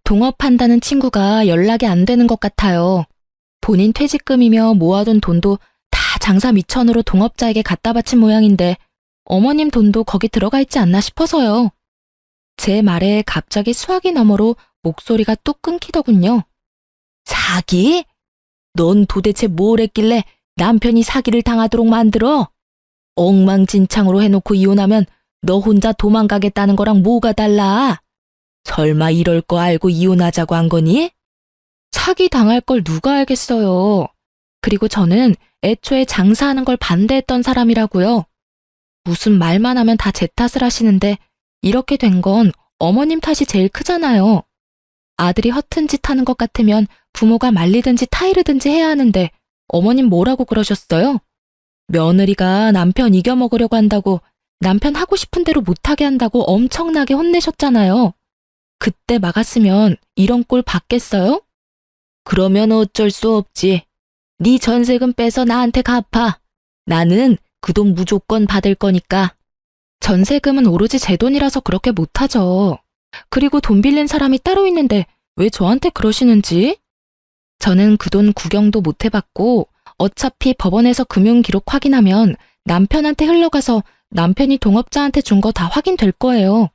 S1: 동업한다는 친구가 연락이 안 되는 것 같아요. 본인 퇴직금이며 모아둔 돈도 다 장사 미천으로 동업자에게 갖다 바친 모양인데 어머님 돈도 거기 들어가 있지 않나 싶어서요. 제 말에 갑자기 수화기 너머로 목소리가 뚝 끊기더군요. 사기? 넌 도대체 뭘 했길래 남편이 사기를 당하도록 만들어? 엉망진창으로 해놓고 이혼하면 너 혼자 도망가겠다는 거랑 뭐가 달라? 설마 이럴 거 알고 이혼하자고 한 거니? 사기 당할 걸 누가 알겠어요. 그리고 저는 애초에 장사하는 걸 반대했던 사람이라고요. 무슨 말만 하면 다 제 탓을 하시는데 이렇게 된 건 어머님 탓이 제일 크잖아요. 아들이 허튼 짓 하는 것 같으면 부모가 말리든지 타이르든지 해야 하는데 어머님 뭐라고 그러셨어요? 며느리가 남편 이겨먹으려고 한다고 남편 하고 싶은 대로 못하게 한다고 엄청나게 혼내셨잖아요. 그때 막았으면 이런 꼴 받겠어요? 그러면 어쩔 수 없지. 네 전세금 빼서 나한테 갚아. 나는 그 돈 무조건 받을 거니까. 전세금은 오로지 제 돈이라서 그렇게 못하죠. 그리고 돈 빌린 사람이 따로 있는데 왜 저한테 그러시는지? 저는 그 돈 구경도 못 해봤고 어차피 법원에서 금융기록 확인하면 남편한테 흘러가서 남편이 동업자한테 준 거 다 확인될 거예요.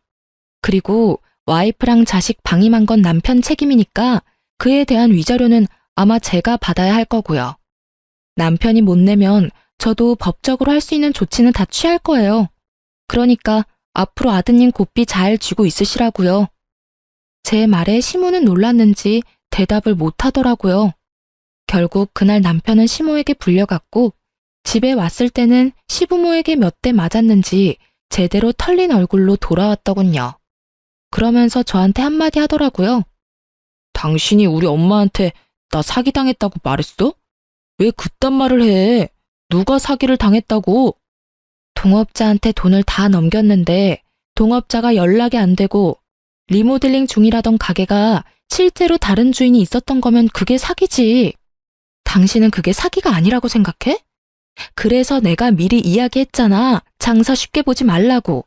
S1: 그리고 와이프랑 자식 방임한 건 남편 책임이니까 그에 대한 위자료는 아마 제가 받아야 할 거고요. 남편이 못 내면 저도 법적으로 할 수 있는 조치는 다 취할 거예요. 그러니까 앞으로 아드님 고삐 잘 쥐고 있으시라고요. 제 말에 시모는 놀랐는지 대답을 못 하더라고요. 결국 그날 남편은 시모에게 불려갔고 집에 왔을 때는 시부모에게 몇 대 맞았는지 제대로 털린 얼굴로 돌아왔더군요. 그러면서 저한테 한마디 하더라고요. 당신이 우리 엄마한테 나 사기당했다고 말했어? 왜 그딴 말을 해? 누가 사기를 당했다고? 동업자한테 돈을 다 넘겼는데 동업자가 연락이 안 되고 리모델링 중이라던 가게가 실제로 다른 주인이 있었던 거면 그게 사기지. 당신은 그게 사기가 아니라고 생각해? 그래서 내가 미리 이야기했잖아. 장사 쉽게 보지 말라고.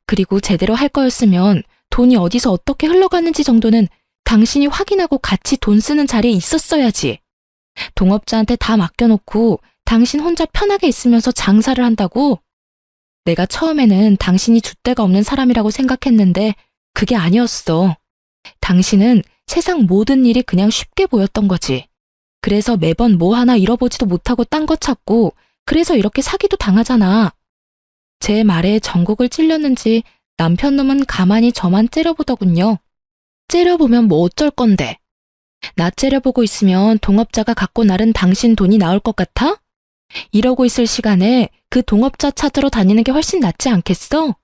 S1: 그리고 제대로 할 거였으면 돈이 어디서 어떻게 흘러가는지 정도는 당신이 확인하고 같이 돈 쓰는 자리에 있었어야지. 동업자한테 다 맡겨놓고 당신 혼자 편하게 있으면서 장사를 한다고? 내가 처음에는 당신이 줏대가 없는 사람이라고 생각했는데 그게 아니었어. 당신은 세상 모든 일이 그냥 쉽게 보였던 거지. 그래서 매번 뭐 하나 잃어보지도 못하고 딴 거 찾고 그래서 이렇게 사기도 당하잖아. 제 말에 전곡을 찔렸는지 남편 놈은 가만히 저만 째려보더군요. 째려보면 뭐 어쩔 건데. 나 째려보고 있으면 동업자가 갖고 나른 당신 돈이 나올 것 같아? 이러고 있을 시간에 그 동업자 찾으러 다니는 게 훨씬 낫지 않겠어?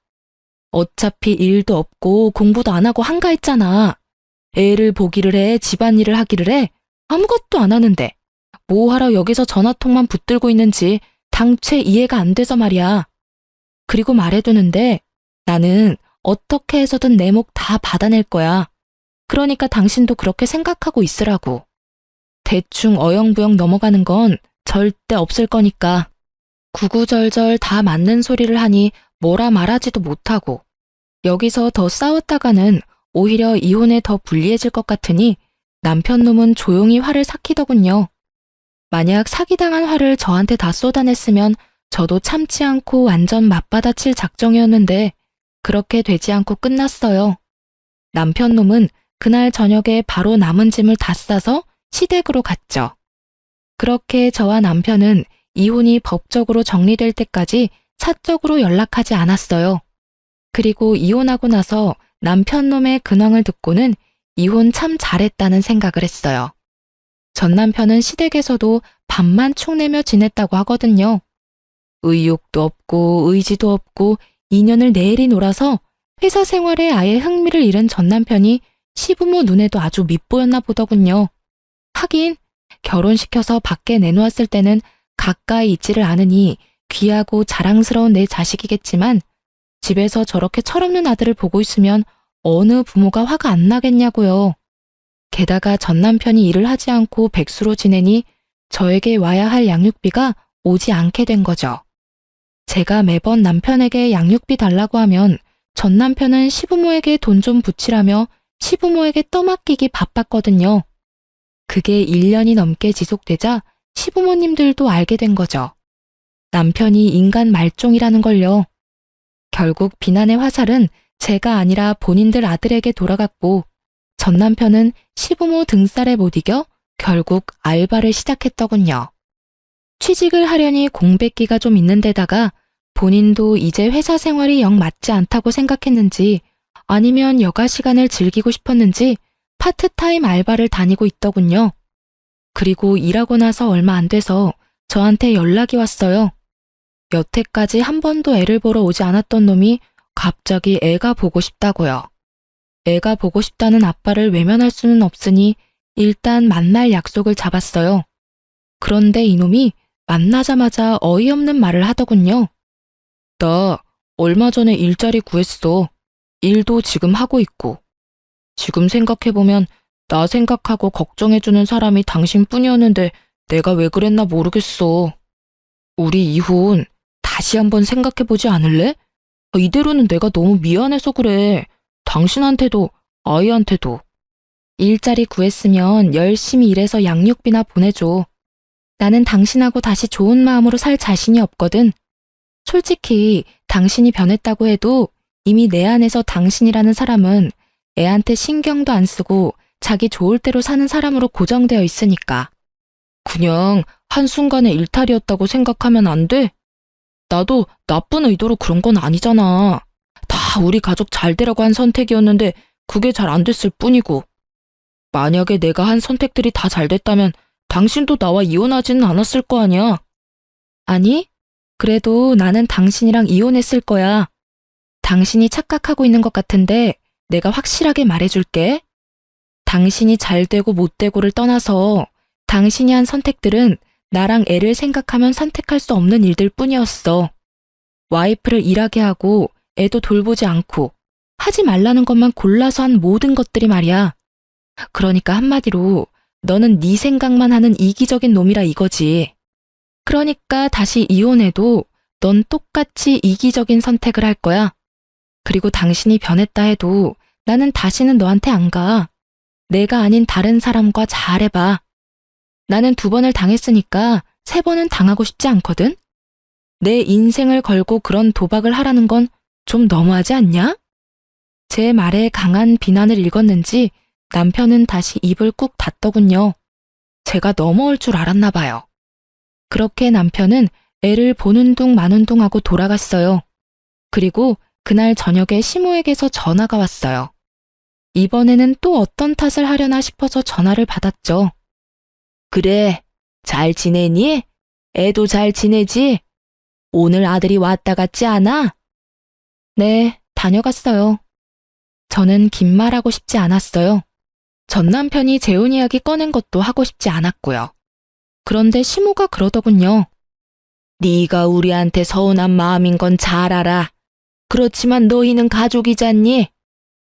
S1: 어차피 일도 없고 공부도 안 하고 한가했잖아. 애를 보기를 해, 집안일을 하기를 해. 아무것도 안 하는데 뭐하러 여기서 전화통만 붙들고 있는지 당최 이해가 안 돼서 말이야. 그리고 말해두는데 나는 어떻게 해서든 내 목 다 받아낼 거야. 그러니까 당신도 그렇게 생각하고 있으라고. 대충 어영부영 넘어가는 건 절대 없을 거니까. 구구절절 다 맞는 소리를 하니 뭐라 말하지도 못하고 여기서 더 싸웠다가는 오히려 이혼에 더 불리해질 것 같으니 남편 놈은 조용히 화를 삭히더군요. 만약 사기당한 화를 저한테 다 쏟아냈으면 저도 참지 않고 완전 맞받아칠 작정이었는데 그렇게 되지 않고 끝났어요. 남편 놈은 그날 저녁에 바로 남은 짐을 다 싸서 시댁으로 갔죠. 그렇게 저와 남편은 이혼이 법적으로 정리될 때까지 사적으로 연락하지 않았어요. 그리고 이혼하고 나서 남편 놈의 근황을 듣고는 이혼 참 잘했다는 생각을 했어요. 전 남편은 시댁에서도 밥만 축내며 지냈다고 하거든요. 의욕도 없고 의지도 없고 2년을 내리 놀아서 회사 생활에 아예 흥미를 잃은 전 남편이 시부모 눈에도 아주 밉보였나 보더군요. 하긴 결혼시켜서 밖에 내놓았을 때는 가까이 있지를 않으니 귀하고 자랑스러운 내 자식이겠지만 집에서 저렇게 철없는 아들을 보고 있으면 어느 부모가 화가 안 나겠냐고요. 게다가 전 남편이 일을 하지 않고 백수로 지내니 저에게 와야 할 양육비가 오지 않게 된 거죠. 제가 매번 남편에게 양육비 달라고 하면 전 남편은 시부모에게 돈 좀 붙이라며 시부모에게 떠맡기기 바빴거든요. 그게 1년이 넘게 지속되자 시부모님들도 알게 된 거죠. 남편이 인간 말종이라는 걸요. 결국 비난의 화살은 제가 아니라 본인들 아들에게 돌아갔고 전 남편은 시부모 등살에 못 이겨 결국 알바를 시작했더군요. 취직을 하려니 공백기가 좀 있는 데다가 본인도 이제 회사 생활이 영 맞지 않다고 생각했는지 아니면 여가 시간을 즐기고 싶었는지 파트타임 알바를 다니고 있더군요. 그리고 일하고 나서 얼마 안 돼서 저한테 연락이 왔어요. 여태까지 한 번도 애를 보러 오지 않았던 놈이 갑자기 애가 보고 싶다고요. 애가 보고 싶다는 아빠를 외면할 수는 없으니 일단 만날 약속을 잡았어요. 그런데 이놈이 만나자마자 어이없는 말을 하더군요. 나 얼마 전에 일자리 구했어. 일도 지금 하고 있고. 지금 생각해보면 나 생각하고 걱정해주는 사람이 당신뿐이었는데 내가 왜 그랬나 모르겠어. 우리 이혼 다시 한번 생각해보지 않을래? 이대로는 내가 너무 미안해서 그래. 당신한테도 아이한테도. 일자리 구했으면 열심히 일해서 양육비나 보내줘. 나는 당신하고 다시 좋은 마음으로 살 자신이 없거든. 솔직히 당신이 변했다고 해도 이미 내 안에서 당신이라는 사람은 애한테 신경도 안 쓰고 자기 좋을 대로 사는 사람으로 고정되어 있으니까. 그냥 한순간의 일탈이었다고 생각하면 안 돼? 나도 나쁜 의도로 그런 건 아니잖아. 다 우리 가족 잘 되라고 한 선택이었는데 그게 잘 안 됐을 뿐이고. 만약에 내가 한 선택들이 다 잘 됐다면 당신도 나와 이혼하지는 않았을 거 아니야. 아니, 그래도 나는 당신이랑 이혼했을 거야. 당신이 착각하고 있는 것 같은데 내가 확실하게 말해줄게. 당신이 잘 되고 못 되고를 떠나서 당신이 한 선택들은 나랑 애를 생각하면 선택할 수 없는 일들 뿐이었어. 와이프를 일하게 하고 애도 돌보지 않고 하지 말라는 것만 골라서 한 모든 것들이 말이야. 그러니까 한마디로 너는 네 생각만 하는 이기적인 놈이라 이거지. 그러니까 다시 이혼해도 넌 똑같이 이기적인 선택을 할 거야. 그리고 당신이 변했다 해도 나는 다시는 너한테 안 가. 내가 아닌 다른 사람과 잘해봐. 나는 2번을 당했으니까 3번은 당하고 싶지 않거든? 내 인생을 걸고 그런 도박을 하라는 건 좀 너무하지 않냐? 제 말에 강한 비난을 읽었는지 남편은 다시 입을 꾹 닫더군요. 제가 넘어올 줄 알았나 봐요. 그렇게 남편은 애를 보는 둥 마는 둥 하고 돌아갔어요. 그리고 그날 저녁에 시모에게서 전화가 왔어요. 이번에는 또 어떤 탓을 하려나 싶어서 전화를 받았죠. 그래, 잘 지내니? 애도 잘 지내지? 오늘 아들이 왔다 갔지 않아? 네, 다녀갔어요. 저는 긴 말하고 싶지 않았어요. 전 남편이 재혼 이야기 꺼낸 것도 하고 싶지 않았고요. 그런데 시모가 그러더군요. 네가 우리한테 서운한 마음인 건 잘 알아. 그렇지만 너희는 가족이잖니?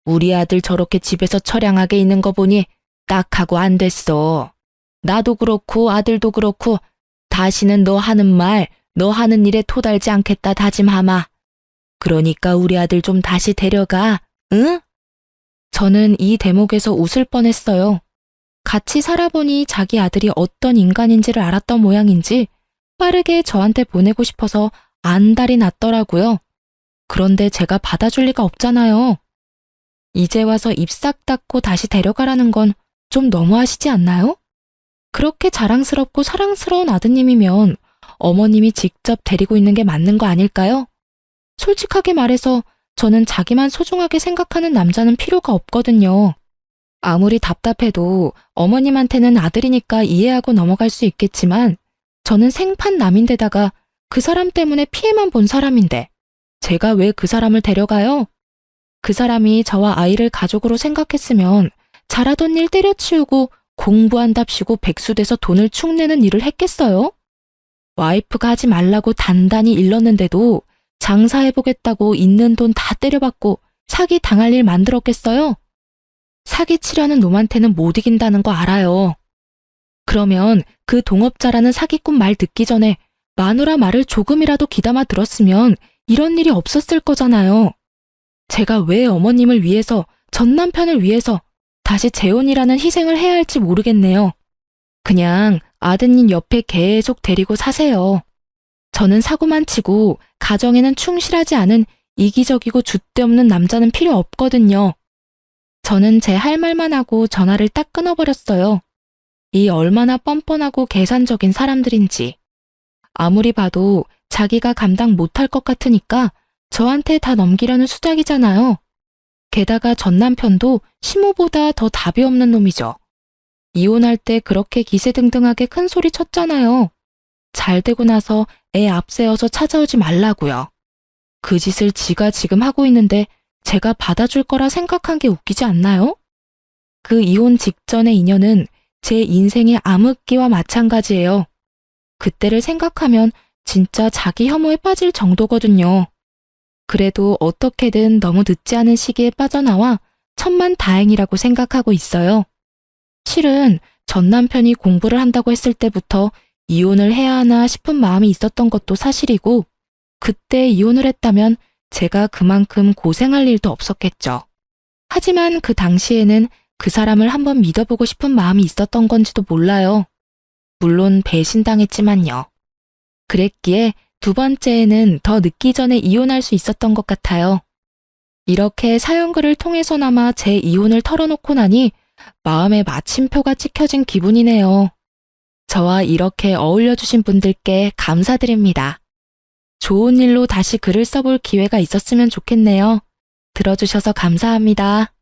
S1: 우리 아들 저렇게 집에서 처량하게 있는 거 보니 딱하고 안 됐어. 나도 그렇고 아들도 그렇고 다시는 너 하는 말, 너 하는 일에 토달지 않겠다 다짐하마. 그러니까 우리 아들 좀 다시 데려가, 응? 저는 이 대목에서 웃을 뻔했어요. 같이 살아보니 자기 아들이 어떤 인간인지를 알았던 모양인지 빠르게 저한테 보내고 싶어서 안달이 났더라고요. 그런데 제가 받아줄 리가 없잖아요. 이제 와서 입 싹 닫고 다시 데려가라는 건 좀 너무하시지 않나요? 그렇게 자랑스럽고 사랑스러운 아드님이면 어머님이 직접 데리고 있는 게 맞는 거 아닐까요? 솔직하게 말해서 저는 자기만 소중하게 생각하는 남자는 필요가 없거든요. 아무리 답답해도 어머님한테는 아들이니까 이해하고 넘어갈 수 있겠지만 저는 생판남인데다가 그 사람 때문에 피해만 본 사람인데 제가 왜 그 사람을 데려가요? 그 사람이 저와 아이를 가족으로 생각했으면 잘하던 일 때려치우고 공부한답시고 백수돼서 돈을 축내는 일을 했겠어요? 와이프가 하지 말라고 단단히 일렀는데도 장사해보겠다고 있는 돈 다 때려받고 사기 당할 일 만들었겠어요? 사기치려는 놈한테는 못 이긴다는 거 알아요. 그러면 그 동업자라는 사기꾼 말 듣기 전에 마누라 말을 조금이라도 귀담아 들었으면 이런 일이 없었을 거잖아요. 제가 왜 어머님을 위해서, 전 남편을 위해서 다시 재혼이라는 희생을 해야 할지 모르겠네요. 그냥 아드님 옆에 계속 데리고 사세요. 저는 사고만 치고 가정에는 충실하지 않은 이기적이고 줏대없는 남자는 필요 없거든요. 저는 제 할 말만 하고 전화를 딱 끊어버렸어요. 이 얼마나 뻔뻔하고 계산적인 사람들인지. 아무리 봐도 자기가 감당 못할 것 같으니까 저한테 다 넘기려는 수작이잖아요. 게다가 전 남편도 시모보다 더 답이 없는 놈이죠. 이혼할 때 그렇게 기세등등하게 큰 소리 쳤잖아요. 잘 되고 나서 애 앞세워서 찾아오지 말라고요. 그 짓을 지가 지금 하고 있는데 제가 받아줄 거라 생각한 게 웃기지 않나요? 그 이혼 직전의 인연은 제 인생의 암흑기와 마찬가지예요. 그때를 생각하면 진짜 자기 혐오에 빠질 정도거든요. 그래도 어떻게든 너무 늦지 않은 시기에 빠져나와 천만 다행이라고 생각하고 있어요. 실은 전 남편이 공부를 한다고 했을 때부터 이혼을 해야 하나 싶은 마음이 있었던 것도 사실이고, 그때 이혼을 했다면 제가 그만큼 고생할 일도 없었겠죠. 하지만 그 당시에는 그 사람을 한번 믿어보고 싶은 마음이 있었던 건지도 몰라요. 물론 배신당했지만요. 그랬기에 두 번째에는 더 늦기 전에 이혼할 수 있었던 것 같아요. 이렇게 사연글을 통해서나마 제 이혼을 털어놓고 나니 마음에 마침표가 찍혀진 기분이네요. 저와 이렇게 어울려주신 분들께 감사드립니다. 좋은 일로 다시 글을 써볼 기회가 있었으면 좋겠네요. 들어주셔서 감사합니다.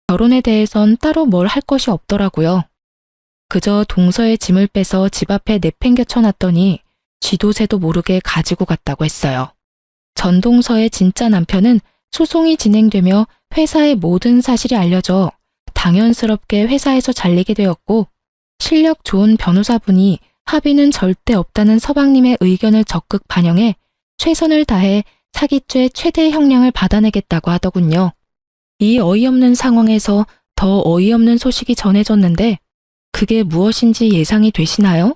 S1: 결혼에 대해선 따로 뭘 할 것이 없더라고요. 그저 동서의 짐을 빼서 집 앞에 내팽겨 쳐놨더니 쥐도 새도 모르게 가지고 갔다고 했어요. 전동서의 진짜 남편은 소송이 진행되며 회사의 모든 사실이 알려져 당연스럽게 회사에서 잘리게 되었고, 실력 좋은 변호사분이 합의는 절대 없다는 서방님의 의견을 적극 반영해 최선을 다해 사기죄 최대 형량을 받아내겠다고 하더군요. 이 어이없는 상황에서 더 어이없는 소식이 전해졌는데 그게 무엇인지 예상이 되시나요?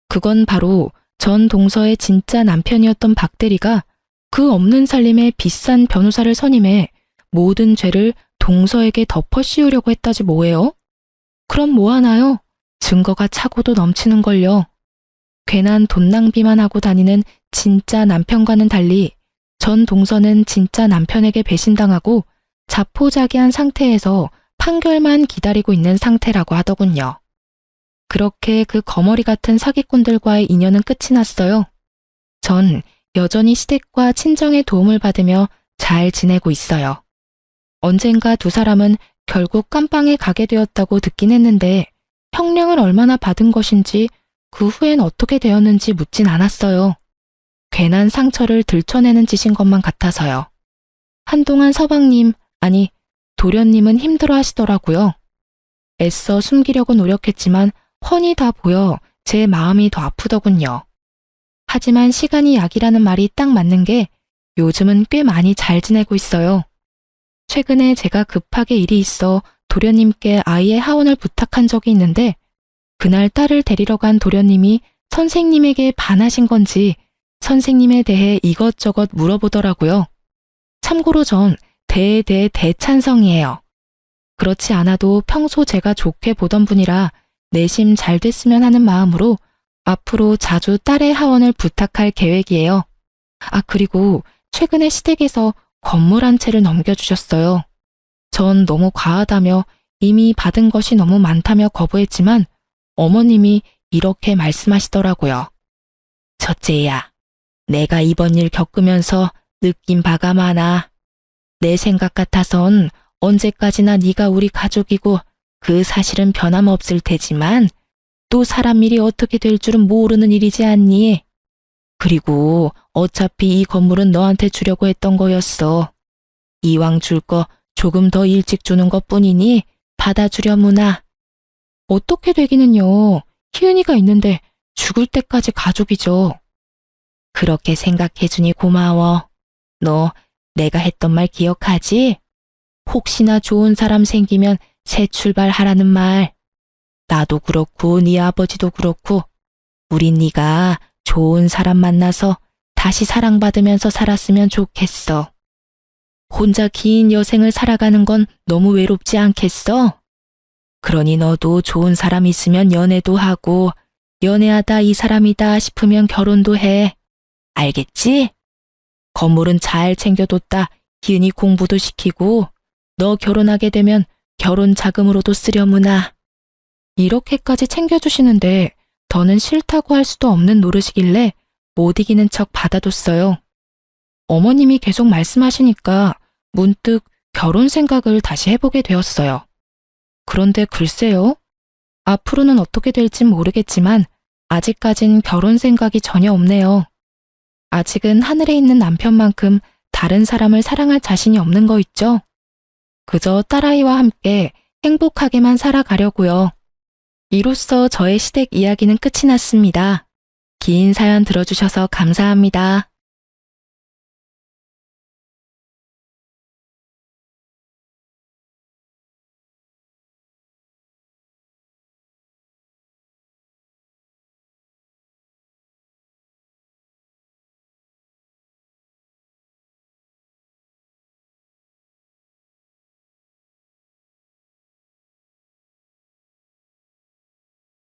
S1: 그건 바로 전 동서의 진짜 남편이었던 박대리가 그 없는 살림에 비싼 변호사를 선임해 모든 죄를 동서에게 덮어 씌우려고 했다지 뭐예요? 그럼 뭐 하나요? 증거가 차고도 넘치는걸요. 괜한 돈 낭비만 하고 다니는 진짜 남편과는 달리 전 동서는 진짜 남편에게 배신당하고 자포자기한 상태에서 판결만 기다리고 있는 상태라고 하더군요. 그렇게 그 거머리 같은 사기꾼들과의 인연은 끝이 났어요. 전 여전히 시댁과 친정의 도움을 받으며 잘 지내고 있어요. 언젠가 두 사람은 결국 깜빵에 가게 되었다고 듣긴 했는데 형량을 얼마나 받은 것인지 그 후엔 어떻게 되었는지 묻진 않았어요. 괜한 상처를 들춰내는 짓인 것만 같아서요. 한동안 서방님, 아니 도련님은 힘들어 하시더라고요. 애써 숨기려고 노력했지만 훤히 다 보여 제 마음이 더 아프더군요. 하지만 시간이 약이라는 말이 딱 맞는 게 요즘은 꽤 많이 잘 지내고 있어요. 최근에 제가 급하게 일이 있어 도련님께 아이의 하원을 부탁한 적이 있는데 그날 딸을 데리러 간 도련님이 선생님에게 반하신 건지 선생님에 대해 이것저것 물어보더라고요. 참고로 전 대찬성이에요. 그렇지 않아도 평소 제가 좋게 보던 분이라 내심 잘 됐으면 하는 마음으로 앞으로 자주 딸의 하원을 부탁할 계획이에요. 아, 그리고 최근에 시댁에서 건물 한 채를 넘겨주셨어요. 전 너무 과하다며 이미 받은 것이 너무 많다며 거부했지만 어머님이 이렇게 말씀하시더라고요. 첫째야, 내가 이번 일 겪으면서 느낀 바가 많아. 내 생각 같아선 언제까지나 네가 우리 가족이고 그 사실은 변함없을 테지만 또 사람 일이 어떻게 될 줄은 모르는 일이지 않니? 그리고 어차피 이 건물은 너한테 주려고 했던 거였어. 이왕 줄 거 조금 더 일찍 주는 것뿐이니 받아주려무나. 어떻게 되기는요. 희은이가 있는데 죽을 때까지 가족이죠. 그렇게 생각해주니 고마워. 너 내가 했던 말 기억하지? 혹시나 좋은 사람 생기면 새 출발하라는 말. 나도 그렇고 네 아버지도 그렇고 우린 네가 좋은 사람 만나서 다시 사랑받으면서 살았으면 좋겠어. 혼자 긴 여생을 살아가는 건 너무 외롭지 않겠어? 그러니 너도 좋은 사람 있으면 연애도 하고 연애하다 이 사람이다 싶으면 결혼도 해. 알겠지? 건물은 잘 챙겨뒀다. 희은이 공부도 시키고 너 결혼하게 되면 결혼 자금으로도 쓰려무나. 이렇게까지 챙겨주시는데 더는 싫다고 할 수도 없는 노릇이길래 못 이기는 척 받아뒀어요. 어머님이 계속 말씀하시니까 문득 결혼 생각을 다시 해보게 되었어요. 그런데 글쎄요. 앞으로는 어떻게 될진 모르겠지만 아직까진 결혼 생각이 전혀 없네요. 아직은 하늘에 있는 남편만큼 다른 사람을 사랑할 자신이 없는 거 있죠? 그저 딸아이와 함께 행복하게만 살아가려고요. 이로써 저의 시댁 이야기는 끝이 났습니다. 긴 사연 들어주셔서 감사합니다.